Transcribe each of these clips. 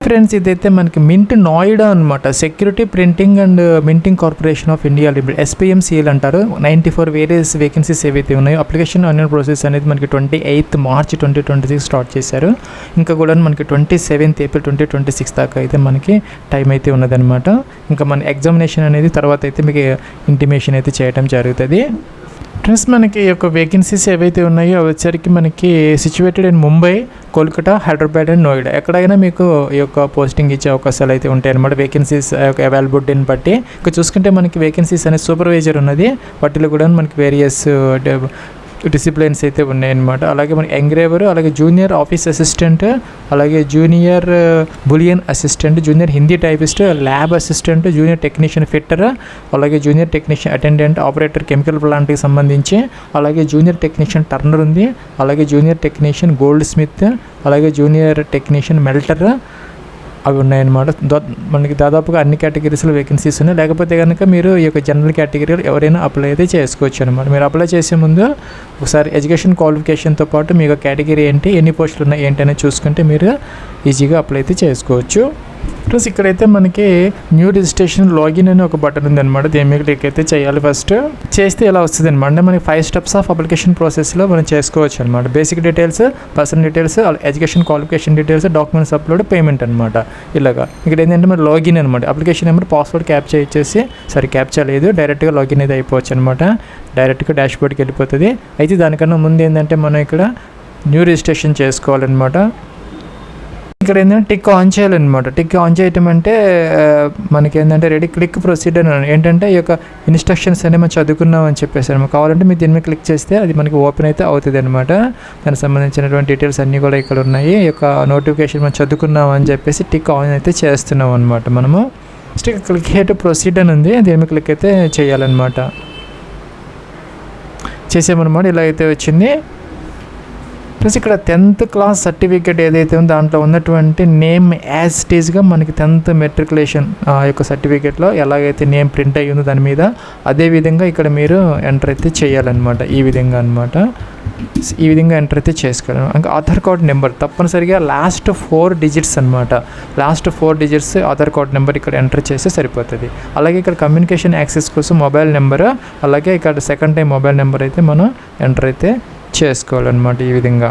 Friends ఇదైతే మనకి mint Noida అనమాట. Security printing and minting corporation of India limited, SPMCL అంటారు. 94 వేరియస్ వేకెన్సీస్ ఏవైతే ఉన్నాయో అప్లికేషన్ ఆన్లైన్ ప్రాసెస్ అనేది మనకి 28 మార్చ్ 2026 స్టార్ట్ చేశారు. ఇంకా కూడా మనకి 27 ఏప్రిల్ 2026 దాకా అయితే మనకి టైం అయితే ఉన్నదనమాట. ఇంకా మన ఎగ్జామినేషన్ అనేది తర్వాత అయితే మీకు ఇంటిమేషన్ అయితే చేయడం జరుగుతుంది. ఫ్రెండ్స్ మనకి ఈ యొక్క వేకెన్సీస్ ఏవైతే ఉన్నాయో అవి వచ్చరికి మనకి situated in Mumbai, Kolkata, Hyderabad and Noida. ఎక్కడైనా మీకు ఈ యొక్క పోస్టింగ్ ఇచ్చే అవకాశాలు అయితే ఉంటాయి అనమాట. వేకెన్సీస్ అవైలబిలిటీని బట్టి ఇక్కడ చూసుకుంటే మనకి వేకెన్సీస్ అనేది సూపర్వైజర్ ఉన్నది. వాటిలో కూడా మనకి వేరియస్ డిసిప్లిన్స్ అయితే ఉన్నాయన్నమాట. అలాగే మనకి ఎంగ్రేవర్, అలాగే జూనియర్ ఆఫీస్ అసిస్టెంట్, అలాగే junior bullion assistant, junior Hindi typist, lab assistant, junior technician fitter, అలాగే junior technician attendant, operator chemical ప్లాంట్కి సంబంధించి, అలాగే జూనియర్ టెక్నీషియన్ టర్నర్ ఉంది, అలాగే జూనియర్ టెక్నీషియన్ గోల్డ్ స్మిత్, అలాగే జూనియర్ టెక్నీషియన్ మెల్టర్ అవి ఉన్నాయన్నమాట. మనకి దాదాపుగా అన్ని కేటగిరీస్లో వేకెన్సీస్ ఉన్నాయి. లేకపోతే కనుక మీరు ఈ యొక్క జనరల్ కేటగిరీలో ఎవరైనా అప్లై అయితే చేసుకోవచ్చు అనమాట. మీరు అప్లై చేసే ముందు ఒకసారి ఎడ్యుకేషన్ క్వాలిఫికేషన్తో పాటు మీకు కేటగిరీ ఏంటి, ఎన్ని పోస్టులు ఉన్నాయి ఏంటి అనేది చూసుకుంటే మీరు ఈజీగా అప్లై అయితే చేసుకోవచ్చు. ప్లస్ ఇక్కడైతే మనకి న్యూ రిజిస్ట్రేషన్ లాగిన్ అని ఒక బటన్ ఉందన్నమాట. దీని మీద క్లిక్ అయితే చేయాలి. ఫస్ట్ చేస్తే ఇలా వస్తుంది అనమాట. అంటే మనకి 5 స్టెప్స్ ఆఫ్ అప్లికేషన్ ప్రాసెస్లో మనం చేసుకోవచ్చు అనమాట. Basic details, personal details, education qualification details, documents upload, payment అనమాట. ఇలాగా ఇక్కడ ఏంటంటే మరి లాగిన్ అనమాట. అప్లికేషన్ నెంబర్, పాస్వర్డ్ క్యాప్చా ఇచ్చేసి, సరే క్యాప్చా లేదు, డైరెక్ట్గా లాగిన్ అయితే అయిపోవచ్చు అనమాట. డైరెక్ట్గా డాష్బోర్డ్కి వెళ్ళిపోతుంది. అయితే దానికన్నా ముందు ఏంటంటే మనం ఇక్కడ న్యూ రిజిస్ట్రేషన్ చేసుకోవాలన్నమాట. ఇక్కడ ఏంటంటే టిక్ ఆన్ చేయాలన్నమాట. టిక్ ఆన్ చేయటం అంటే మనకి ఏంటంటే రెడీ క్లిక్ ప్రొసీడ్ అని ఏంటంటే ఈ యొక్క ఇన్స్ట్రక్షన్స్ అనేవి మనం చదువుకున్నాం అని చెప్పేసి అనమాట. కావాలంటే మీరు దీని మీద క్లిక్ చేస్తే అది మనకి ఓపెన్ అయితే అవుతుంది అనమాట. దానికి సంబంధించినటువంటి డీటెయిల్స్ అన్నీ కూడా ఇక్కడ ఉన్నాయి. ఈ యొక్క నోటిఫికేషన్ మనం చదువుకున్నాం అని చెప్పేసి టిక్ ఆన్ అయితే చేస్తున్నాం అనమాట. మనము next click here to proceed అని ఉంది. దీని మీద క్లిక్ అయితే చేయాలన్నమాట. చేసామన్నమాట. ఇలా అయితే వచ్చింది. ప్లస్ ఇక్కడ 10th క్లాస్ సర్టిఫికేట్ ఏదైతే ఉందో దాంట్లో ఉన్నటువంటి నేమ్ యాజ్ ఇట్ ఈస్గా మనకి 10th మెట్రికులేషన్ యొక్క సర్టిఫికేట్లో ఎలాగైతే నేమ్ ప్రింట్ అయ్యి ఉందో దాని మీద అదేవిధంగా ఇక్కడ మీరు ఎంటర్ అయితే చేయాలన్నమాట. ఈ విధంగా అనమాట. ఈ విధంగా ఎంటర్ అయితే చేసుకోవాలి. ఇంకా ఆధార్ కార్డ్ నెంబర్ తప్పనిసరిగా లాస్ట్ 4 డిజిట్స్ అనమాట. Last 4 digits Aadhaar card number ఇక్కడ ఎంటర్ చేస్తే సరిపోతుంది. అలాగే ఇక్కడ కమ్యూనికేషన్ యాక్సెస్ కోసం మొబైల్ నెంబర్, అలాగే ఇక్కడ సెకండ్ టైం మొబైల్ నెంబర్ అయితే మనం ఎంటర్ అయితే చేసుకోవాలన్నమాట. ఈ విధంగా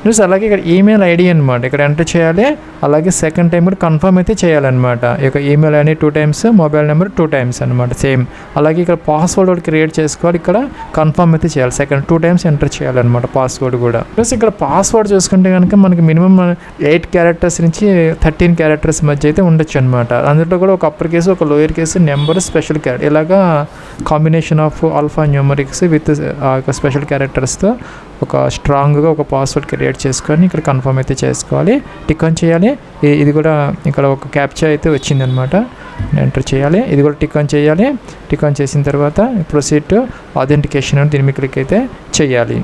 న్యూస్. అలాగే ఇక్కడ ఈమెయిల్ ఐడి అనమాట ఇక్కడ ఎంటర్ చేయాలి. అలాగే సెకండ్ టైం కూడా కన్ఫర్మ్ అయితే చేయాలన్నమాట. ఇక email ID 2 times, mobile number 2 times అనమాట సేమ్. అలాగే ఇక్కడ పాస్వర్డ్ కూడా క్రియేట్ చేసుకోవాలి. ఇక్కడ కన్ఫర్మ్ అయితే చేయాలి. సెకండ్ 2 టైమ్స్ ఎంటర్ చేయాలన్నమాట పాస్వర్డ్ కూడా. ప్లస్ ఇక్కడ పాస్వర్డ్ చూసుకుంటే కనుక మనకి మినిమం 8 క్యారెక్టర్స్ నుంచి 13 క్యారెక్టర్స్ మధ్య అయితే ఉండొచ్చు అనమాట. అందులో కూడా ఒక అప్పర్ కేసు, ఒక lower case, number, special character ఇలాగా combination of alphanumerics with special క్యారెక్టర్స్తో ఒక స్ట్రాంగ్గా ఒక పాస్వర్డ్ క్రియేట్ చేసుకొని ఇక్కడ కన్ఫర్మ్ అయితే చేసుకోవాలి. టిక్ ఆన్ చేయాలి. ఇది కూడా ఇక్కడ ఒక క్యాప్చా అయితే వచ్చిందనమాట. ఎంటర్ చేయాలి. ఇది కూడా టిక్ ఆన్ చేయాలి. టిక్ ఆన్ చేసిన తర్వాత ప్రొసీడ్ టు ఆథెంటికేషన్ అని దీని మీద క్లిక్ అయితే చేయాలి.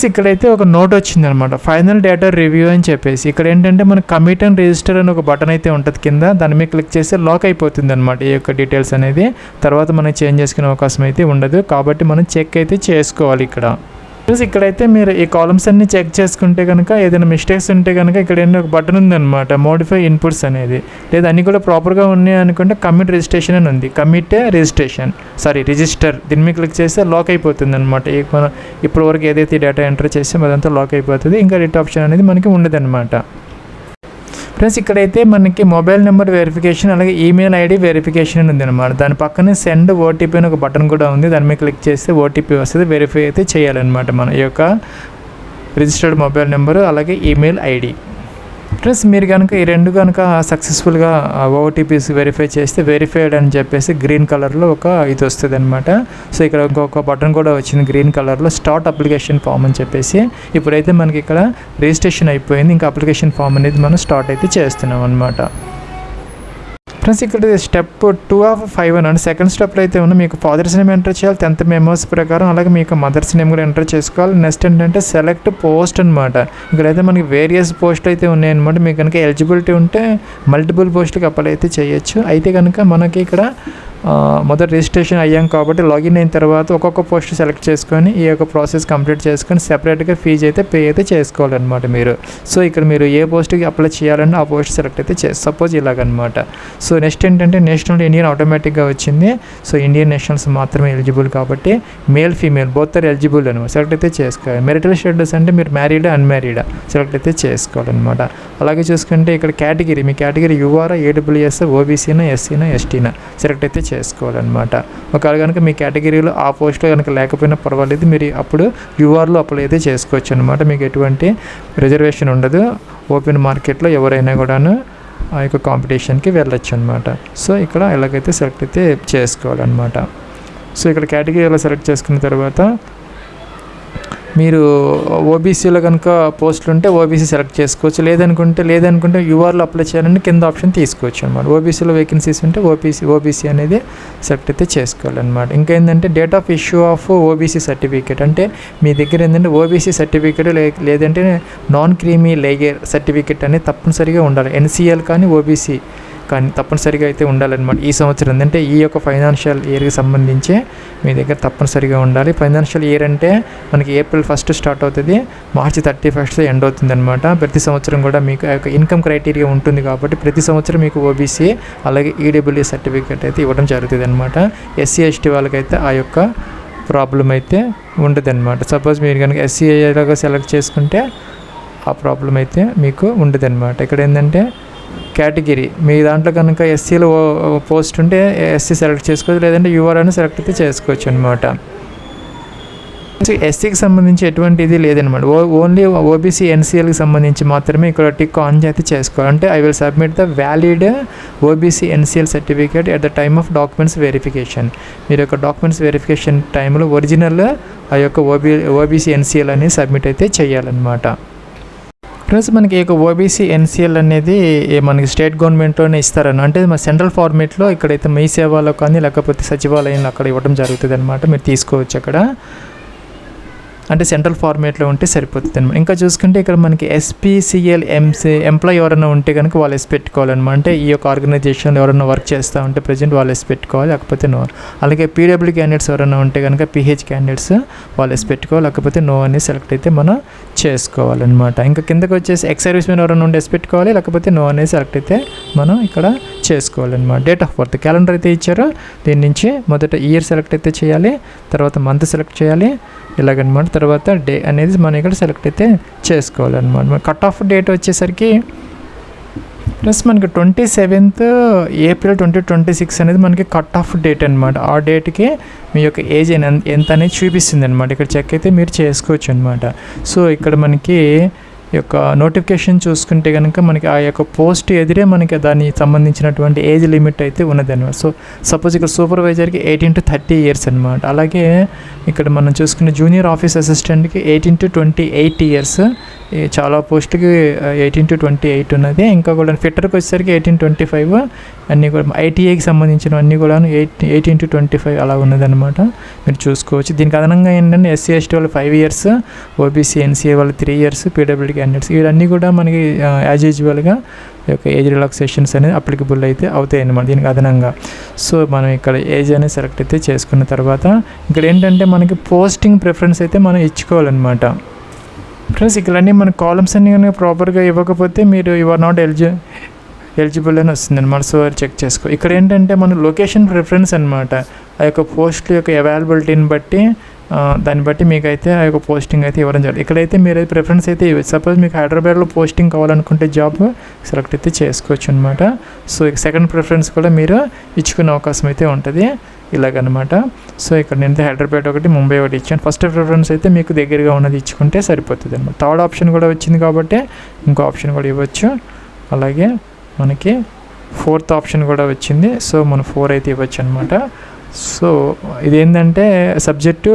ఇక్కడైతే ఒక నోట్ వచ్చిందనమాట. ఫైనల్ డేటా రివ్యూ అని చెప్పేసి ఇక్కడ ఏంటంటే మనకు కమిట్ అండ్ రిజిస్టర్ అని ఒక బటన్ అయితే ఉంటుంది కింద. దాని మీద క్లిక్ చేస్తే లాక్ అయిపోతుంది అనమాట ఈ యొక్క డీటెయిల్స్ అనేది. తర్వాత మనం చేంజ్ చేసుకునే అవకాశం అయితే ఉండదు. కాబట్టి మనం చెక్ అయితే చేసుకోవాలి ఇక్కడ. ఇక్కడైతే మీరు ఈ కాలమ్స్ అన్ని చెక్ చేసుకుంటే కనుక ఏదైనా మిస్టేక్స్ ఉంటే కనుక ఇక్కడ ఏంటో ఒక బటన్ ఉందన్నమాట, మోడిఫై ఇన్పుట్స్ అనేది. లేదా అన్నీ కూడా ప్రాపర్గా ఉన్నాయి అనుకుంటే కమిట్ రిజిస్ట్రేషన్ అని ఉంది. కమిట్ రిజిస్టర్ దీని మీద క్లిక్ చేస్తే లాక్ అయిపోతుంది అనమాట. మనం ఇప్పటి వరకు ఏదైతే డేటా ఎంటర్ చేస్తే అదంతా లాక్ అయిపోతుంది. ఇంకా రిట్ ఆప్షన్ అనేది మనకి ఉండదు అనమాట. ఫ్రెండ్స్ ఇక్కడైతే మనకి మొబైల్ నెంబర్ వెరిఫికేషన్, అలాగే ఈమెయిల్ ఐడి వెరిఫికేషన్ అని ఉంది అనమాట. దాని పక్కనే సెండ్ ఓటీపీ అని ఒక బటన్ కూడా ఉంది. దాని మీద క్లిక్ చేస్తే ఓటీపీ వస్తుంది. వెరిఫై అయితే చేయాలన్నమాట మన ఈ యొక్క రిజిస్టర్డ్ మొబైల్ నెంబరు, అలాగే ఈమెయిల్ ఐడి. ఫ్రెండ్స్ మీరు కనుక ఈ రెండు కనుక సక్సెస్ఫుల్గా ఓటీపీస్ వెరిఫై చేస్తే వెరిఫైడ్ అని చెప్పేసి గ్రీన్ కలర్లో ఒక ఇది వస్తుంది అనమాట. సో ఇక్కడ ఇంకొక బటన్ కూడా వచ్చింది గ్రీన్ కలర్లో, స్టార్ట్ అప్లికేషన్ ఫామ్ అని చెప్పేసి. ఇప్పుడైతే మనకి ఇక్కడ రిజిస్ట్రేషన్ అయిపోయింది. ఇంకా అప్లికేషన్ ఫామ్ అనేది మనం స్టార్ట్ అయితే చేస్తున్నాం అనమాట. ఫ్రెండ్స్ ఇక్కడ స్టెప్ 2 of 5 అని సెకండ్ స్టెప్లో అయితే ఉన్న మీకు ఫాదర్స్ నేమ్ ఎంటర్ చేయాలి 10th మెంబర్స్ ప్రకారం, అలాగే మీకు మదర్స్ నేమ్ కూడా ఎంటర్ చేసుకోవాలి. నెక్స్ట్ ఏంటంటే సెలెక్ట్ పోస్ట్ అనమాట. ఇక్కడైతే మనకి వేరియస్ పోస్టులు అయితే ఉన్నాయన్నమాట. మీకు కనుక ఎలిజిబిలిటీ ఉంటే మల్టిపుల్ పోస్టులకు అప్లై అయితే చేయొచ్చు. అయితే కనుక మనకి ఇక్కడ మొదటి రిజిస్ట్రేషన్ అయ్యాం కాబట్టి లాగిన్ అయిన తర్వాత ఒక్కొక్క పోస్ట్ సెలెక్ట్ చేసుకొని ఈ యొక్క ప్రాసెస్ కంప్లీట్ చేసుకొని సెపరేట్గా ఫీజు అయితే పే అయితే చేసుకోవాలన్నమాట మీరు. సో ఇక్కడ మీరు ఏ పోస్ట్కి అప్లై చేయాలని ఆ పోస్ట్ సెలెక్ట్ అయితే సపోజ్ ఇలాగనమాట. సో నెక్స్ట్ ఏంటంటే నేషనల్ ఇండియన్ ఆటోమేటిక్గా వచ్చింది. సో ఇండియన్ నేషనల్స్ మాత్రమే ఎలిజిబుల్ కాబట్టి male female both are eligible అనమాట. సెలెక్ట్ అయితే చేసుకోవాలి. మెరిటల్ స్టేటస్ అంటే మీరు మ్యారీడా అన్మ్యారీడా సెలెక్ట్ అయితే చేసుకోవాలన్నమాట. అలాగే చూసుకుంటే ఇక్కడ కేటగిరీ, మీ కేటగిరీ యూఆర్, ఏడబ్ల్యూఎస్, ఓబీసీనా, ఎస్సీనా, ఎస్టీనా సెలెక్ట్ అయితే చేసుకోవాలన్నమాట. ఒకవేళ కనుక మీ కేటగిరీలో ఆ పోస్ట్లో కనుక లేకపోయినా పర్వాలేదు, మీరు అప్పుడు యూఆర్లో అప్లై అయితే చేసుకోవచ్చు అనమాట. మీకు ఎటువంటి రిజర్వేషన్ ఉండదు. ఓపెన్ మార్కెట్లో ఎవరైనా కూడాను ఆ యొక్క కాంపిటీషన్కి వెళ్ళొచ్చు అనమాట. సో ఇక్కడ ఎలాగైతే సెలెక్ట్ అయితే చేసుకోవాలన్నమాట. సో ఇక్కడ కేటగిరీలో సెలెక్ట్ చేసుకున్న తర్వాత మీరు ఓబీసీలో కనుక పోస్టులు ఉంటే ఓబీసీ సెలెక్ట్ చేసుకోవచ్చు. లేదనుకుంటే యూఆర్లో అప్లై చేయాలని కింద ఆప్షన్ తీసుకోవచ్చు అనమాట. ఓబీసీలో వేకెన్సీస్ ఉంటే ఓబీసీ అనేది సెలెక్ట్ అయితే చేసుకోవాలన్నమాట. ఇంకా ఏంటంటే date of issue of OBC certificate అంటే మీ దగ్గర ఏంటంటే ఓబీసీ సర్టిఫికేట్ లేదంటే నాన్ క్రీమీ లేయర్ సర్టిఫికేట్ అనేది తప్పనిసరిగా ఉండాలి. ఎన్సీఎల్ కానీ ఓబీసీ కానీ తప్పనిసరిగా అయితే ఉండాలన్నమాట. ఈ సంవత్సరం అంటే ఈ యొక్క ఫైనాన్షియల్ ఇయర్కి సంబంధించి మీ దగ్గర తప్పనిసరిగా ఉండాలి. ఫైనాన్షియల్ ఇయర్ అంటే మనకి ఏప్రిల్ 1 స్టార్ట్ అవుతుంది, మార్చి 31 ఎండ్ అవుతుంది అనమాట. ప్రతి సంవత్సరం కూడా మీకు ఆ యొక్క ఇన్కమ్ క్రైటీరియా ఉంటుంది కాబట్టి ప్రతి సంవత్సరం మీకు ఓబీసీ అలాగే ఈడబ్ల్యూఎస్ సర్టిఫికేట్ అయితే ఇవ్వడం జరుగుతుంది అనమాట. ఎస్సీ ఎస్టీ వాళ్ళకైతే ఆ యొక్క ప్రాబ్లం అయితే ఉండదన్నమాట. సపోజ్ మీరు కనుక ఎస్సీలాగా సెలెక్ట్ చేసుకుంటే ఆ ప్రాబ్లం అయితే మీకు ఉండదన్నమాట. ఇక్కడ ఏంటంటే కేటగిరీ మీ దాంట్లో కనుక ఎస్సీలో పోస్ట్ ఉంటే ఎస్సీ సెలెక్ట్ చేసుకోవచ్చు, లేదంటే యూఆర్ అని సెలెక్ట్ అయితే చేసుకోవచ్చు అనమాట. ఎస్సీకి సంబంధించి ఎటువంటి ఇది లేదనమాట. ఓన్లీ ఓబీసీ ఎన్సీఎల్కి సంబంధించి మాత్రమే ఇక్కడ టిక్ ఆన్ అయితే చేసుకోవాలి. అంటే I will submit the valid OBC NCL certificate at the time of documents verification. మీరు యొక్క డాక్యుమెంట్స్ వెరిఫికేషన్ టైంలో ఒరిజినల్ ఆ యొక్క ఓబీసీ ఎన్సీఎల్ అనేది సబ్మిట్ అయితే చేయాలన్నమాట. ప్లస్ మనకి ఒక ఓబీసీ ఎన్సీఎల్ అనేది మనకి స్టేట్ గవర్నమెంట్లోనే ఇస్తారని, అంటే మన సెంట్రల్ ఫార్మేట్లో ఇక్కడైతే మీ సేవలో కానీ లేకపోతే సచివాలయంలో అక్కడ ఇవ్వడం జరుగుతుంది అనమాట. మీరు తీసుకోవచ్చు అక్కడ, అంటే సెంట్రల్ ఫార్మేట్లో ఉంటే సరిపోతుంది అనమాట. ఇంకా చూసుకుంటే ఇక్కడ మనకి ఎస్పీసీఎల్ ఎంప్లాయ్ ఎవరైనా ఉంటే కనుక వాళ్ళు వేసి పెట్టుకోవాలన్నమాట. అంటే ఈ యొక్క ఆర్గనైజేషన్లో ఎవరైనా వర్క్ చేస్తూ ఉంటే ప్రజెంట్ వాళ్ళు వేసి పెట్టుకోవాలి, లేకపోతే నో. అలాగే పీడబ్ల్యూ క్యాండిడేట్స్ ఎవరైనా ఉంటే కనుక పీహెచ్ క్యాండిడేట్స్ వాళ్ళు వేసి పెట్టుకోవాలి, లేకపోతే నో అనేది సెలెక్ట్ అయితే మనం చేసుకోవాలన్నమాట. ఇంకా కిందకి వచ్చేసి ఎక్స్ సర్వీస్ మెన్ ఎవరైనా ఉండి వేసి పెట్టుకోవాలి, లేకపోతే నో అనేది సెలెక్ట్ అయితే మనం ఇక్కడ చేసుకోవాలన్నమాట. డేట్ ఆఫ్ బర్త్ క్యాలెండర్ అయితే ఇచ్చారో దీని నుంచి మొదట ఇయర్ సెలెక్ట్ అయితే చేయాలి, తర్వాత మంత్ సెలెక్ట్ చేయాలి ఇలాగనమాట. తర్వాత డే అనేది మనం ఇక్కడ సెలెక్ట్ అయితే చేసుకోవాలన్నమాట. కట్ ఆఫ్ డేట్ వచ్చేసరికి ప్లస్ మనకి 27th ఏప్రిల్ 2026 అనేది మనకి కట్ ఆఫ్ డేట్ అనమాట. ఆ డేట్కి మీ యొక్క ఏజ్ ఎంత అనేది చూపిస్తుంది అనమాట. ఇక్కడ చెక్ అయితే మీరు చేసుకోవచ్చు అనమాట. సో ఇక్కడ మనకి యొక్క నోటిఫికేషన్ చూసుకుంటే కనుక మనకి ఆ యొక్క పోస్ట్ ఎదురే మనకి దానికి సంబంధించినటువంటి ఏజ్ లిమిట్ అయితే ఉన్నదన్నమాట. సో సపోజ్ ఇక్కడ సూపర్వైజర్కి 18 to 30 years అనమాట. అలాగే ఇక్కడ మనం చూసుకునే జూనియర్ ఆఫీస్ అసిస్టెంట్కి 18 to 28 years, చాలా పోస్ట్కి 18 to 28 ఉన్నది. ఇంకా కూడా ఫిట్టర్కి వచ్చేసరికి 18 to 25 అన్నీ కూడా ఐటీఐకి సంబంధించినవన్నీ కూడా 18 to 25 అలా ఉన్నదన్నమాట. మీరు చూసుకోవచ్చు. దీనికి అదనంగా ఏంటంటే ఎస్సీ ఎస్టీ వాళ్ళు 5 years, ఓబీసీ ఎన్సీఏ వాళ్ళు 3 years, పీడబ్ల్యూడీ క్యాండిడేట్స్ ఇవన్నీ కూడా మనకి యాజ్ యూజువల్గా యొక్క ఏజ్ రిలాక్సేషన్స్ అనేది అప్లికబుల్ అయితే అవుతాయి అన్నమాట దీనికి అదనంగా. సో మనం ఇక్కడ ఏజ్ అనేది సెలెక్ట్ అయితే చేసుకున్న తర్వాత ఇక్కడ ఏంటంటే మనకి పోస్టింగ్ ప్రిఫరెన్స్ అయితే మనం ఇచ్చుకోవాలన్నమాట. ఫ్రెండ్స్ ఇక్కడన్నీ మన కాలమ్స్ అన్నీ కనుక ప్రాపర్గా ఇవ్వకపోతే మీరు యు ఆర్ నాట్ ఎలిజిబుల్ అని వస్తుంది అనమాట. సో చెక్ చేసుకో. ఇక్కడ ఏంటంటే మన లొకేషన్ ప్రిఫరెన్స్ అనమాట. ఆ యొక్క పోస్ట్ యొక్క అవైలబిలిటీని బట్టి దాన్ని బట్టి మీకైతే ఆ యొక్క పోస్టింగ్ అయితే ఇవ్వడం జరుగుతుంది. ఇక్కడైతే మీరు ప్రిఫరెన్స్ అయితే ఇవ్వచ్చు. సపోజ్ మీకు హైదరాబాద్లో పోస్టింగ్ కావాలనుకుంటే జాబ్ సెలెక్ట్ అయితే చేసుకోవచ్చు అనమాట. సో ఇక సెకండ్ ప్రిఫరెన్స్ కూడా మీరు ఇచ్చుకునే అవకాశం అయితే ఉంటుంది ఇలాగనమాట. సో ఇక్కడ నేను హైదరాబాద్ ఒకటి, ముంబై ఒకటి ఇచ్చాను. ఫస్ట్ ప్రిఫరెన్స్ అయితే మీకు దగ్గరగా ఉన్నది ఇచ్చుకుంటే సరిపోతుంది అనమాట. థర్డ్ ఆప్షన్ కూడా వచ్చింది కాబట్టి ఇంకో ఆప్షన్ కూడా ఇవ్వచ్చు. అలాగే మనకి ఫోర్త్ ఆప్షన్ కూడా వచ్చింది. సో మనం 4 అయితే ఇవ్వచ్చు అనమాట. సో ఇదేంటంటే subject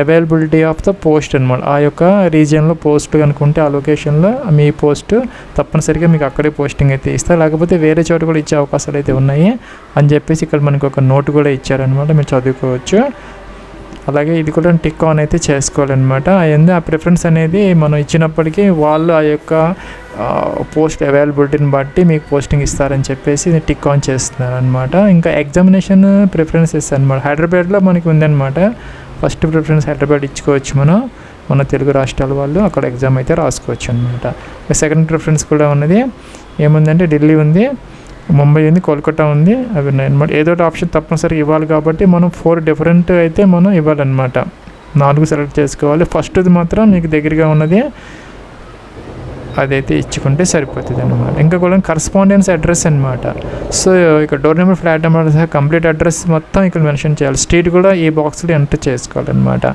availability of the post అనమాట. ఆ యొక్క రీజియన్లో పోస్ట్ అనుకుంటే ఆ లొకేషన్లో మీ పోస్ట్ తప్పనిసరిగా మీకు అక్కడే పోస్టింగ్ అయితే ఇస్తారు, లేకపోతే వేరే చోట కూడా ఇచ్చే అవకాశాలు అయితే ఉన్నాయి అని చెప్పేసి ఇక్కడ మనకు ఒక నోట్ కూడా ఇచ్చారనమాట. మీరు చదువుకోవచ్చు. అలాగే ఇది కూడా టిక్ ఆన్ అయితే చేసుకోవాలన్నమాట. అయింది ఆ ప్రిఫరెన్స్ అనేది మనం ఇచ్చినప్పటికీ వాళ్ళు ఆ యొక్క పోస్ట్ అవైలబిలిటీని బట్టి మీకు పోస్టింగ్ ఇస్తారని చెప్పేసి ఇది టిక్ ఆన్ చేస్తున్నారు అనమాట. ఇంకా ఎగ్జామినేషన్ ప్రిఫరెన్సెస్ అనమాట. హైదరాబాద్లో మనకి ఉందన్నమాట. ఫస్ట్ ప్రిఫరెన్స్ హైదరాబాద్ ఇచ్చుకోవచ్చు మన తెలుగు రాష్ట్రాల వాళ్ళు అక్కడ ఎగ్జామ్ అయితే రాసుకోవచ్చు అనమాట. సెకండ్ ప్రిఫరెన్స్ కూడా ఉన్నది. ఏముందంటే ఢిల్లీ ఉంది, ముంబై ఉంది, కోల్కతా ఉంది. అవి ఉన్నాయన్నమాట. ఏదో ఒక ఆప్షన్ తప్పనిసరిగా ఇవ్వాలి కాబట్టి మనం 4 డిఫరెంట్ అయితే మనం ఇవ్వాలన్నమాట. 4 సెలెక్ట్ చేసుకోవాలి. ఫస్ట్ది మాత్రం మీకు దగ్గరగా ఉన్నది అదైతే ఇచ్చుకుంటే సరిపోతుంది అనమాట. ఇంకా కూడా కరస్పాండెన్స్ అడ్రస్ అనమాట. సో ఇక్కడ door number, flat number, complete address మొత్తం ఇక్కడ మెన్షన్ చేయాలి. స్ట్రీట్ కూడా ఈ బాక్స్లో ఎంటర్ చేసుకోవాలన్నమాట.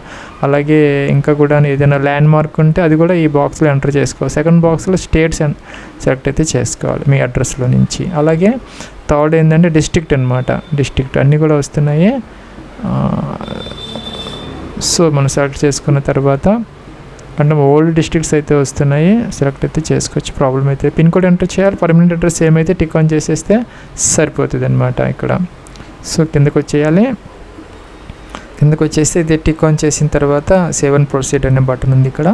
అలాగే ఇంకా కూడా ఏదైనా ల్యాండ్ మార్క్ ఉంటే అది కూడా ఈ బాక్స్లో ఎంటర్ చేసుకోవాలి. సెకండ్ బాక్స్లో స్టేట్స్ సెలెక్ట్ అయితే చేసుకోవాలి మీ అడ్రస్లో నుంచి. అలాగే థర్డ్ ఏంటంటే డిస్ట్రిక్ట్ అనమాట. డిస్ట్రిక్ట్ అన్నీ కూడా వస్తున్నాయి. సో మనం సెలెక్ట్ చేసుకున్న తర్వాత అంటే ఓల్డ్ డిస్ట్రిక్ట్స్ అయితే వస్తున్నాయి, సెలెక్ట్ అయితే చేసుకోవచ్చు. ప్రాబ్లం అయితే పిన్ కోడ్ ఎంటర్ చేయాలి. పర్మనెంట్ అడ్రస్ ఏమైతే టిక్ ఆన్ చేసేస్తే సరిపోతుంది అనమాట ఇక్కడ. సో కిందకు వచ్చేయాలి. కిందకు వచ్చేస్తే ఇది టిక్ ఆన్ చేసిన తర్వాత సేవ్ అండ్ ప్రొసీడ్ అనే బటన్ ఉంది ఇక్కడ.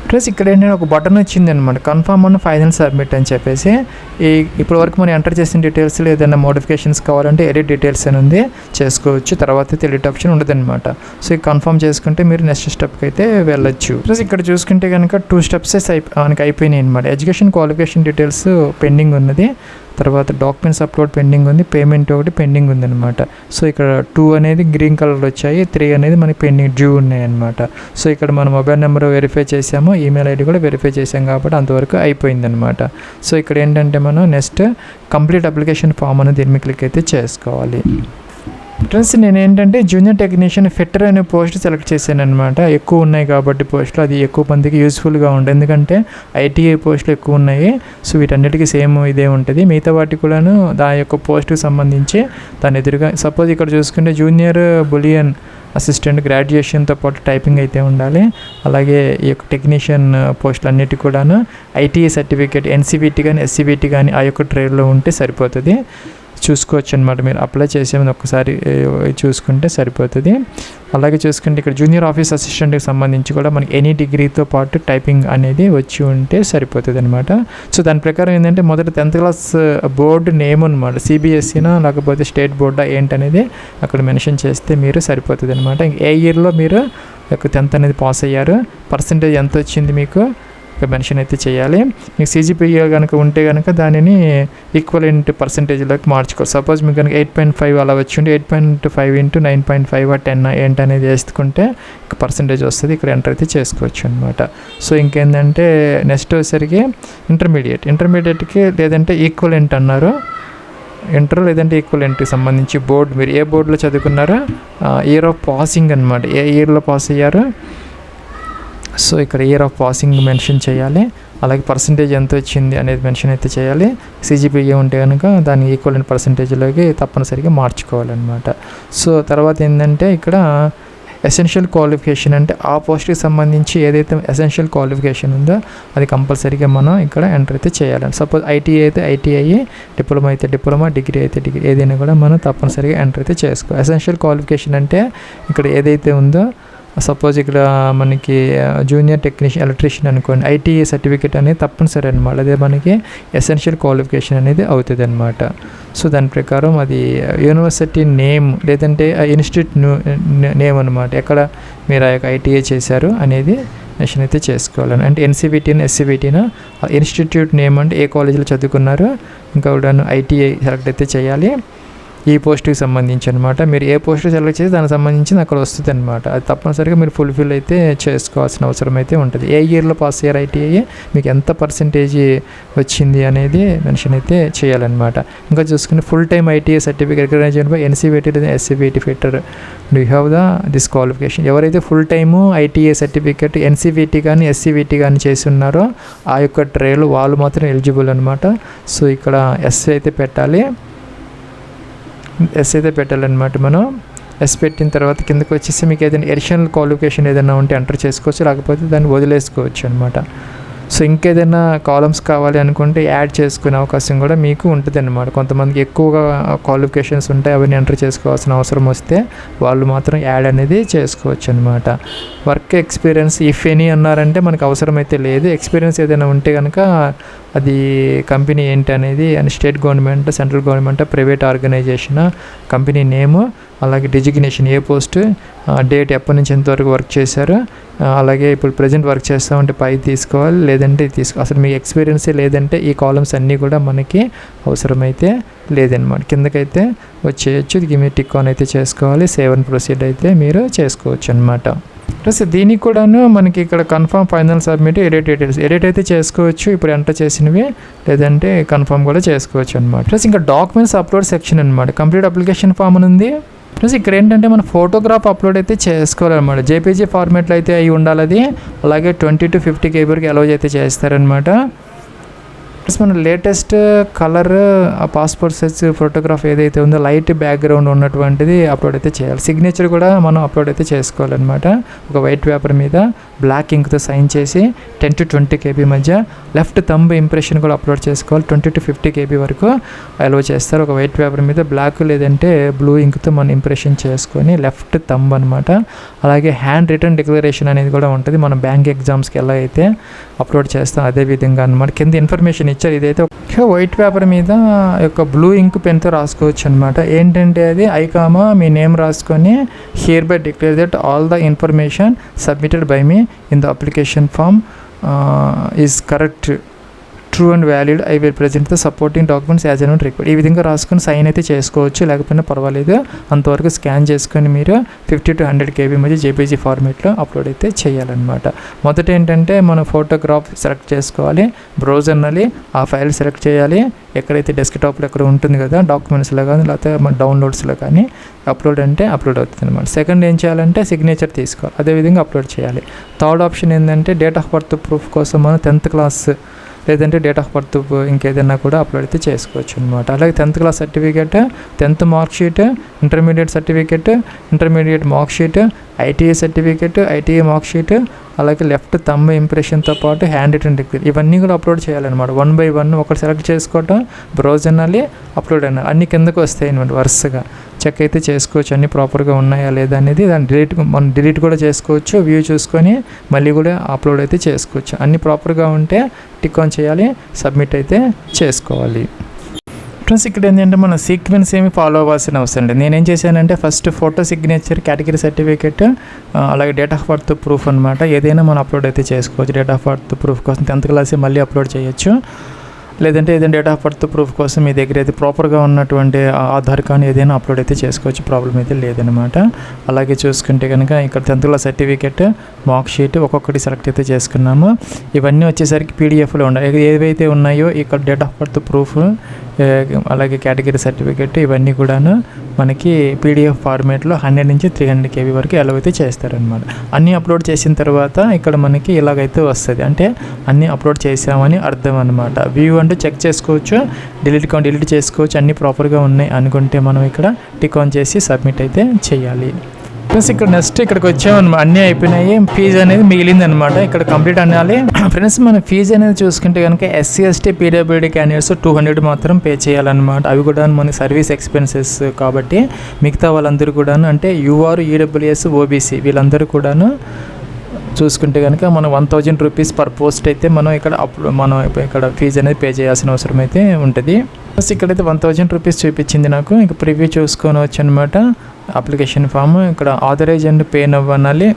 ప్లస్ ఇక్కడ ఏంటంటే ఒక బటన్ వచ్చింది అనమాట, కన్ఫర్మ్ అండ్ ఫైనల్ సబ్మిట్ అని చెప్పేసి. ఇప్పటి వరకు మనం ఎంటర్ చేసిన డీటెయిల్స్లో ఏదైనా మోడిఫికేషన్స్ కావాలంటే ఎడిట్ డీటెయిల్స్ అని ఉంది, చేసుకోవచ్చు. తర్వాత అయితే ఎడిట్ ఆప్షన్ ఉండదన్నమాట. సో ఈ కన్ఫర్మ్ చేసుకుంటే మీరు నెక్స్ట్ స్టెప్కి అయితే వెళ్ళొచ్చు. ప్లస్ ఇక్కడ చూసుకుంటే కనుక 2 స్టెప్స్ మనకి అయిపోయినాయి అనమాట. ఎడ్యుకేషన్ క్వాలిఫికేషన్ డీటెయిల్స్ పెండింగ్ ఉన్నది, తర్వాత డాక్యుమెంట్స్ అప్లోడ్ పెండింగ్ ఉంది, పేమెంట్ ఒకటి పెండింగ్ ఉంది అనమాట. సో ఇక్కడ 2 అనేది గ్రీన్ కలర్ వచ్చాయి, 3 అనేది మనకి పెండింగ్ డ్యూ ఉన్నాయి అనమాట. సో ఇక్కడ మన మొబైల్ నెంబర్ వెరిఫై చేసాము, ఈమెయిల్ ఐడి కూడా వెరిఫై చేసాం కాబట్టి అంతవరకు అయిపోయింది అనమాట. సో ఇక్కడ ఏంటంటే మనం నెక్స్ట్ కంప్లీట్ అప్లికేషన్ ఫామ్ అనేది దీన్ని క్లిక్ అయితే చేసుకోవాలి. ఫ్రెండ్స్ నేను ఏంటంటే జూనియర్ టెక్నీషియన్ ఫిట్టర్ అనే పోస్ట్ సెలెక్ట్ చేశాను అనమాట. ఎక్కువ ఉన్నాయి కాబట్టి పోస్టులు అది ఎక్కువ మందికి యూస్ఫుల్గా ఉంటుంది, ఎందుకంటే ఐటీఐ పోస్టులు ఎక్కువ ఉన్నాయి. సో వీటన్నిటికీ సేమ్ ఇదే ఉంటుంది. మిగతా వాటి కూడాను దాని యొక్క పోస్ట్కి సంబంధించి దాని ఎదురుగా సపోజ్ ఇక్కడ చూసుకుంటే జూనియర్ బులియన్ అసిస్టెంట్ గ్రాడ్యుయేషన్తో పాటు టైపింగ్ అయితే ఉండాలి. అలాగే ఈ యొక్క టెక్నీషియన్ పోస్టులు అన్నిటి కూడాను ఐటీఐ సర్టిఫికేట్ ఎన్సీబీటీ కానీ ఎస్సీబీటీ కానీ ఆ యొక్క ట్రేడ్లో ఉంటే సరిపోతుంది. చూసుకోవచ్చు అనమాట. మీరు అప్లై చేసే ముందు ఒక్కసారి చూసుకుంటే సరిపోతుంది. అలాగే చూసుకుంటే ఇక్కడ జూనియర్ ఆఫీస్ అసిస్టెంట్కి సంబంధించి కూడా మనకి ఎనీ డిగ్రీతో పాటు టైపింగ్ అనేది వచ్చి ఉంటే సరిపోతుంది అనమాట. సో దాని ప్రకారం ఏంటంటే మొదట 10th క్లాస్ బోర్డు నేమ్ అనమాట, సిబిఎస్ఈనా లేకపోతే స్టేట్ బోర్డా ఏంటనేది అక్కడ మెన్షన్ చేస్తే మీరు సరిపోతుంది అనమాట. ఏ ఇయర్లో మీరు 10th అనేది పాస్ అయ్యారు, పర్సంటేజ్ ఎంత వచ్చింది మీకు మెన్షన్ అయితే చేయాలి. మీకు సీజీపీఏ కనుక ఉంటే కనుక దానిని ఈక్వలెంట్ పర్సంటేజ్లోకి మార్చుకోవాలి. సపోజ్ మీకు కనుక 8.5 అలా వచ్చి ఉంటే 8.5 ఇంటూ 9.5 10 ఏంటనేది వేసుకుంటే పర్సంటేజ్ వస్తుంది. ఇక్కడ ఎంటర్ అయితే చేసుకోవచ్చు అనమాట. సో ఇంకేంటంటే నెక్స్ట్ వచ్చేసరికి ఇంటర్మీడియట్కి లేదంటే ఈక్వలెంట్ అన్నారు, ఇంటర్ లేదంటే ఈక్వలెంట్కి సంబంధించి బోర్డు మీరు ఏ బోర్డులో చదువుకున్నారో ఇయర్ ఆఫ్ పాసింగ్ అనమాట, ఏ ఇయర్లో పాస్ అయ్యారో సో ఇక్కడ ఇయర్ ఆఫ్ పాసింగ్ మెన్షన్ చేయాలి. అలాగే పర్సంటేజ్ ఎంత వచ్చింది అనేది మెన్షన్ అయితే చేయాలి. సీజీపీఏ ఉంటే కనుక దాన్ని ఈక్వలెంట్ పర్సంటేజ్లోకి తప్పనిసరిగా మార్చుకోవాలన్నమాట. సో తర్వాత ఏంటంటే ఇక్కడ ఎసెన్షియల్ క్వాలిఫికేషన్ అంటే ఆ పోస్ట్కి సంబంధించి ఏదైతే ఎసెన్షియల్ క్వాలిఫికేషన్ ఉందో అది కంపల్సరీగా మనం ఇక్కడ ఎంటర్ అయితే చేయాలి. సపోజ్ ఐటీఐ అయితే ఐటీఐ, డిప్లొమా అయితే డిప్లొమా, డిగ్రీ అయితే డిగ్రీ, ఏదైనా కూడా మనం తప్పనిసరిగా ఎంటర్ అయితే చేసుకోవాలి. ఎసెన్షియల్ క్వాలిఫికేషన్ అంటే ఇక్కడ ఏదైతే ఉందో సపోజ్ ఇక్కడ మనకి జూనియర్ టెక్నీషియన్ ఎలక్ట్రీషియన్ అనుకోండి, ఐటీఐ సర్టిఫికేట్ అనేది తప్పనిసరి అనమాట. అదే మనకి ఎసెన్షియల్ క్వాలిఫికేషన్ అనేది అవుతుంది అనమాట. సో దాని ప్రకారం అది యూనివర్సిటీ నేమ్ లేదంటే ఇన్స్టిట్యూట్ నేమ్ అనమాట, ఎక్కడ మీరు ఆ యొక్క ఐటీఐ చేశారు అనేది మెన్షన్ అయితే చేసుకోవాలని. అంటే ఎన్సీబీటీనా ఎస్సీబీటీనా ఇన్స్టిట్యూట్ నేమ్ అంటే ఏ కాలేజీలో చదువుకున్నారో ఇంకా కూడా ఐటీఐ సెలెక్ట్ అయితే చేయాలి. ఈ పోస్ట్కి సంబంధించి అనమాట. మీరు ఏ పోస్ట్ సెలెక్ట్ చేసి దానికి సంబంధించి అక్కడ వస్తుంది అనమాట. అది తప్పనిసరిగా మీరు ఫుల్ఫిల్ అయితే చేసుకోవాల్సిన అవసరం అయితే ఉంటుంది. ఏ ఇయర్లో పాస్ అయ్యారు ఐటీఐ, మీకు ఎంత పర్సెంటేజ్ వచ్చింది అనేది మెన్షన్ అయితే చేయాలన్నమాట. ఇంకా చూసుకుంటే full time ITI certificate recognised by NCVT లేదా SCVT fitter do you have this qualification. ఎవరైతే full time ITI certificate NCVT కానీ ఎస్సీబీటీ కానీ చేసి ఉన్నారో ఆ యొక్క ట్రేలు వాళ్ళు మాత్రం ఎలిజిబుల్ అనమాట. సో ఇక్కడ ఎస్ అయితే పెట్టాలి, ఎస్ అయితే పెట్టాలన్నమాట. మనం ఎస్ పెట్టిన తర్వాత కిందకి వచ్చేసి మీకు ఏదైనా ఎడిషనల్ క్వాలిఫికేషన్ ఏదైనా ఉంటే ఎంటర్ చేసుకోవచ్చు, లేకపోతే దాన్ని వదిలేసుకోవచ్చు అనమాట. సో ఇంకేదైనా కాలమ్స్ కావాలి అనుకుంటే యాడ్ చేసుకునే అవకాశం కూడా మీకు ఉంటుంది అన్నమాట. కొంతమందికి ఎక్కువగా క్వాలిఫికేషన్స్ ఉంటాయి, అవన్నీ ఎంటర్ చేసుకోవాల్సిన అవసరం వస్తే వాళ్ళు మాత్రం యాడ్ అనేది చేసుకోవచ్చు అనమాట. వర్క్ ఎక్స్పీరియన్స్ ఇఫ్ ఎనీ అన్నారంటే మనకు అవసరమైతే లేదు. ఎక్స్పీరియన్స్ ఏదైనా ఉంటే కనుక అది కంపెనీ ఏంటి అనేది, and state government, central government, private organization, company name, అలాగే డిజిగ్నేషన్, ఏ పోస్ట్, డేట్, ఎప్పటి నుంచి ఎంతవరకు వర్క్ చేశారు, అలాగే ఇప్పుడు ప్రజెంట్ వర్క్ చేస్తామంటే పై తీసుకోవాలి, లేదంటే అసలు మీకు ఎక్స్పీరియన్సే లేదంటే ఈ కాలమ్స్ అన్నీ కూడా మనకి అవసరమైతే లేదనమాట. కిందకైతే వచ్చేయచ్చు, ఇది మీరు టిక్ ఆన్ అయితే చేసుకోవాలి. సేవ్ అండ్ ప్రొసీడ్ అయితే మీరు చేసుకోవచ్చు అనమాట. ప్లస్ దీనికి కూడాను మనకి ఇక్కడ confirm, final, submit, edit details edit అయితే చేసుకోవచ్చు ఇప్పుడు ఎంటర్ చేసినవి, లేదంటే కన్ఫర్మ్ కూడా చేసుకోవచ్చు అనమాట. ప్లస్ ఇంకా డాక్యుమెంట్స్ అప్లోడ్ సెక్షన్ అనమాట. కంప్లీట్ అప్లికేషన్ ఫామ్ అని ఉంది. ప్లస్ ఇక్కడ ఏంటంటే మన ఫోటోగ్రాఫ్ అప్లోడ్ అయితే చేసుకోవాలన్నమాట. జేపీజీ ఫార్మేట్లో అయితే అయి ఉండాలి అది. అలాగే 20 to 50 KB వరకు అలౌ అయితే చేస్తారనమాట. ప్లస్ మన latest colour passport size photograph ఏదైతే ఉందో లైట్ బ్యాక్గ్రౌండ్ ఉన్నటువంటిది అప్లోడ్ అయితే చేయాలి. సిగ్నేచర్ కూడా మనం అప్లోడ్ అయితే చేసుకోవాలన్నమాట. ఒక వైట్ పేపర్ మీద బ్లాక్ ఇంక్తో సైన్ చేసి 10 to 20 KB మధ్య లెఫ్ట్ థంబ్ ఇంప్రెషన్ కూడా అప్లోడ్ చేసుకోవాలి. 20 to 50 KB వరకు అలౌ చేస్తారు. ఒక వైట్ పేపర్ మీద బ్లాక్ లేదంటే బ్లూ ఇంక్తో మనం ఇంప్రెషన్ చేసుకొని లెఫ్ట్ థంబ్ అనమాట. అలాగే హ్యాండ్ రిటర్న్ డిక్లరేషన్ అనేది కూడా ఉంటుంది. మనం బ్యాంక్ ఎగ్జామ్స్కి ఎలా అయితే అప్లోడ్ చేస్తాం అదే విధంగా అనమాట. కింద ఇన్ఫర్మేషన్ ఇచ్చారు. ఇదైతే వైట్ పేపర్ మీద యొక్క బ్లూ ఇంక్ పెన్తో రాసుకోవచ్చు అనమాట. ఏంటంటే అది ఐకామా మీ నేమ్ రాసుకొని hereby declare that all the information submitted by me in the application form is correct, true and valid, I will present the supporting documents as and required. ఈ విధంగా రాసుకొని sign అయితే చేసుకోవచ్చు, లేకపోయినా పర్వాలేదు. అంతవరకు స్కాన్ చేసుకొని మీరు 50 to 100 KB మధ్య జేపీజీ ఫార్మేట్లో అప్లోడ్ అయితే చేయాలన్నమాట. మొదట ఏంటంటే మనం ఫోటోగ్రాఫ్ సెలెక్ట్ చేసుకోవాలి, బ్రౌజర్ನಲ್ಲಿ ఆ ఫైల్ సెలెక్ట్ చేయాలి. ఎక్కడైతే డెస్క్టాప్లో ఎక్కడ ఉంటుంది కదా డాక్యుమెంట్స్లో కానీ లేకపోతే మన డౌన్లోడ్స్లో కానీ అప్లోడ్ అంటే అప్లోడ్ అవుతుంది అనమాట. సెకండ్ ఏం చేయాలంటే సిగ్నేచర్ తీసుకోవాలి, అదేవిధంగా అప్లోడ్ చేయాలి. థర్డ్ ఆప్షన్ ఏంటంటే డేట్ ఆఫ్ బర్త్ ప్రూఫ్ కోసం మనం 10th క్లాస్ లేదంటే డేట్ ఆఫ్ బర్త్ ఇంకేదైనా కూడా అప్లోడ్ అయితే చేసుకోవచ్చు అనమాట. అలాగే 10th class certificate, 10th mark sheet, intermediate certificate, intermediate mark sheet, ITI certificate, ITI mark sheet, అలాగే లెఫ్ట్ థంబ్ ఇంప్రెషన్తో పాటు హ్యాండ్ రిటన్ డిక్లేర్ ఇవన్నీ కూడా అప్లోడ్ చేయాలన్నమాట. 1 by 1 ఒకటి సెలెక్ట్ చేసుకోవటం, బ్రౌజర్ನಲ್ಲಿ అప్లోడ్ అయినా అన్ని కిందకు వస్తాయి అనమాట. వరుసగా చెక్ అయితే చేసుకోవచ్చు అన్నీ ప్రాపర్గా ఉన్నాయా లేదా అనేది. దాన్ని మనం డిలీట్ కూడా చేసుకోవచ్చు, వ్యూ చూసుకొని మళ్ళీ కూడా అప్లోడ్ అయితే చేసుకోవచ్చు. అన్నీ ప్రాపర్గా ఉంటే టిక్ ఆన్ చేయాలి, సబ్మిట్ అయితే చేసుకోవాలి. ఫ్రెండ్స్ ఇక్కడ ఏంటంటే మన సీక్వెన్స్ ఏమి ఫాలో అవ్వాల్సిన అవసరం లేదు. నేనేం చేశానంటే first photo signature, category certificate, అలాగే డేట్ ఆఫ్ బర్త్ ప్రూఫ్ అనమాట. ఏదైనా మనం అప్లోడ్ అయితే చేసుకోవచ్చు. డేట్ ఆఫ్ బర్త్ ప్రూఫ్ కోసం 10th క్లాస్ మళ్ళీ అప్లోడ్ చేయొచ్చు, లేదంటే ఏదైనా డేట్ ఆఫ్ బర్త్ ప్రూఫ్ కోసం మీ దగ్గర అయితే ప్రాపర్గా ఉన్నటువంటి ఆధార్ కార్డ్ ఏదైనా అప్లోడ్ అయితే చేసుకోవచ్చు, ప్రాబ్లం అయితే లేదనమాట. అలాగే చూసుకుంటే కనుక ఇక్కడ 10th class certificate, mark sheet ఒక్కొక్కటి సెలెక్ట్ అయితే చేసుకున్నాము. ఇవన్నీ వచ్చేసరికి పీడిఎఫ్లో ఉన్నాయి. ఏవైతే ఉన్నాయో ఇక్కడ డేట్ ఆఫ్ బర్త్ ప్రూఫ్, అలాగే కేటగిరీ సర్టిఫికేట్ ఇవన్నీ కూడాను మనకి పీడిఎఫ్ ఫార్మేట్లో 100 నుంచి 300 KB వరకు అలౌ అయితే చేస్తారనమాట. అన్నీ అప్లోడ్ చేసిన తర్వాత ఇక్కడ మనకి ఇలాగైతే వస్తుంది, అంటే అన్నీ అప్లోడ్ చేసామని అర్థం అనమాట. వ్యూ అంటూ చెక్ చేసుకోవచ్చు, డిలీట్ చేసుకోవచ్చు. అన్నీ ప్రాపర్గా ఉన్నాయి అనుకుంటే మనం ఇక్కడ టిక్ ఆన్ చేసి సబ్మిట్ అయితే చేయాలి. ఫ్రెండ్స్ ఇక్కడ నెక్స్ట్ ఇక్కడికి వచ్చామన్నమాట. అన్నీ అయిపోయినాయి, ఫీజు అనేది మిగిలింది అనమాట. ఇక్కడ కంప్లీట్ అనాలి. ఫ్రెండ్స్ మన ఫీజు అనేది చూసుకుంటే కనుక SC ST PWD క్యాండిడేట్స్ 200 మాత్రం పే చేయాలన్నమాట. అవి కూడా మన సర్వీస్ ఎక్స్పెన్సెస్ కాబట్టి మిగతా వాళ్ళందరూ కూడాను అంటే UR, EWS, OBC వీళ్ళందరూ కూడాను చూసుకుంటే కనుక మనం 1000 రూపీస్ పర్ పోస్ట్ అయితే మనం ఇక్కడ ఫీజు అనేది పే చేయాల్సిన అవసరం అయితే ఉంటుంది. ప్లస్ ఇక్కడైతే 1000 రూపీస్ చూపించింది నాకు. ఇక ప్రివ్యూ చూసుకోవచ్చు అనమాట. అప్లికేషన్ ఫామ్ ఇక్కడ ఆథరైజ్ అండ్ పే నవ్ అనాలి.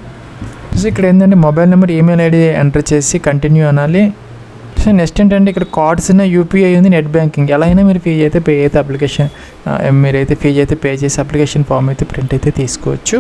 సో ఇక్కడ ఏంటంటే mobile number, email ID enter చేసి కంటిన్యూ అనాలి. సో నెక్స్ట్ ఏంటంటే ఇక్కడ కార్డ్స్ ఉన్న UPI ఉంది, నెట్ బ్యాంకింగ్. ఎలా అయినా మీరు మీరైతే ఫీజు అయితే పే చేసి అప్లికేషన్ ఫామ్ అయితే ప్రింట్ అయితే తీసుకోవచ్చు.